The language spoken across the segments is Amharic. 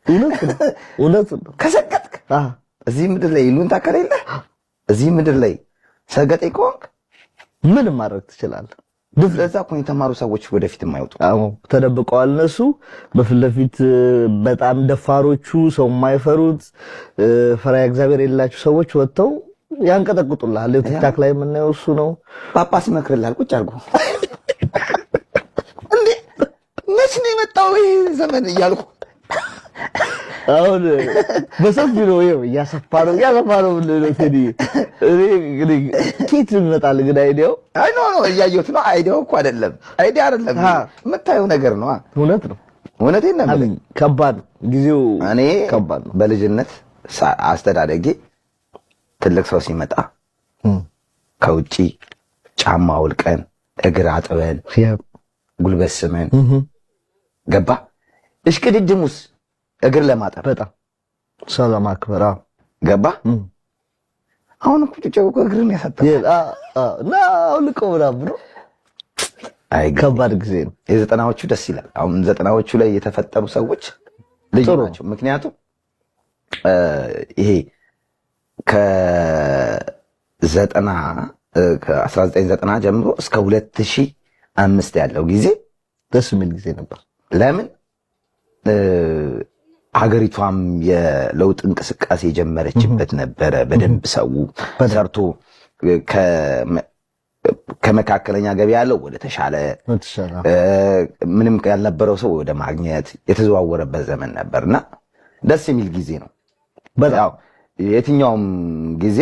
እውነት ከሰገጥክ እዚህ ምድር ላይ ይሉንታ ከሌለ እዚህ ምድር ላይ ሰገጤ ከሆንክ ምንም ማድረግ ትችላለህ። ለዛ እኮ የተማሩ ሰዎች ወደፊት የማይወጡ ተደብቀዋል። እነሱ በፊት ለፊት በጣም ደፋሮቹ ሰው የማይፈሩት ፈሪሃ እግዚአብሔር የሌላቸው ሰዎች ወጥተው ያንቀጠቅጡልሃል። ቲክታክ ላይ የምናየው እሱ ነው። ጳጳስ ይመክርልሃል ቁጭ አድርጎ እንዴ መች ነው የመጣው ይሄ ዘመን እያልኩ አሁን በሰፊ ነው እያሰፋነው ነው ቴዲ። እኔ እንግዲህ ኬት ይመጣል ግን አይዲያው እያየሁት ነው። አይዲያው እኮ አይደለም የምታየው ነገር ነው። እውነት ነው። እውነቴን ነው። ከባድ ጊዜው እኔ ከባድ ነው። በልጅነት አስተዳደጌ ትልቅ ሰው ሲመጣ ከውጪ ጫማ አውልቀን እግር አጥበን ጉልበት ስመን ገባ እሽቅድድሙስ እግር ለማጠብ በጣም ሰላም አክበራ ገባ። አሁን እኮ ጭጨው እግርን ያሳጣል እና አውልቀው ብሎ አይ ከባድ ጊዜ ነው። የዘጠናዎቹ ደስ ይላል። አሁን ዘጠናዎቹ ላይ የተፈጠሩ ሰዎች ልጅ ናቸው። ምክንያቱም ይሄ ከ1990 ጀምሮ እስከ 2005 ያለው ጊዜ ደስ የሚል ጊዜ ነበር። ለምን ሀገሪቷም የለውጥ እንቅስቃሴ የጀመረችበት ነበረ። በደንብ ሰው ሰርቶ ከመካከለኛ ገቢ ያለው ወደ ተሻለ ምንም ያልነበረው ሰው ወደ ማግኘት የተዘዋወረበት ዘመን ነበርና ደስ የሚል ጊዜ ነው። በጣም የትኛውም ጊዜ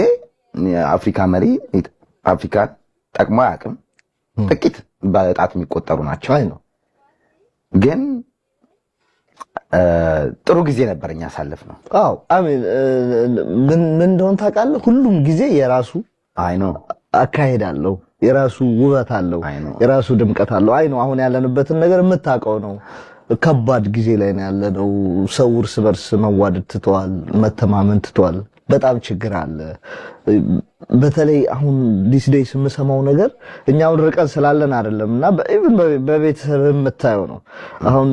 አፍሪካ መሪ አፍሪካን ጠቅሞ አያውቅም። ጥቂት በጣት የሚቆጠሩ ናቸው። አይ ነው ግን ጥሩ ጊዜ ነበርኛ ያሳለፍ ነው። አዎ አሜን። ምን እንደሆነ ታውቃለህ? ሁሉም ጊዜ የራሱ አካሄድ አለው፣ የራሱ ውበት አለው፣ የራሱ ድምቀት አለው። አይ ነው አሁን ያለንበትን ነገር የምታውቀው ነው። ከባድ ጊዜ ላይ ነው ያለነው። ሰው እርስ በርስ መዋደድ ትቷል፣ መተማመን ትቷል። በጣም ችግር አለ። በተለይ አሁን ዲስ ዴይስ የምሰማው ነገር እኛውን ርቀን ስላለን አይደለምና በቤተሰብ የምታየው ነው አሁን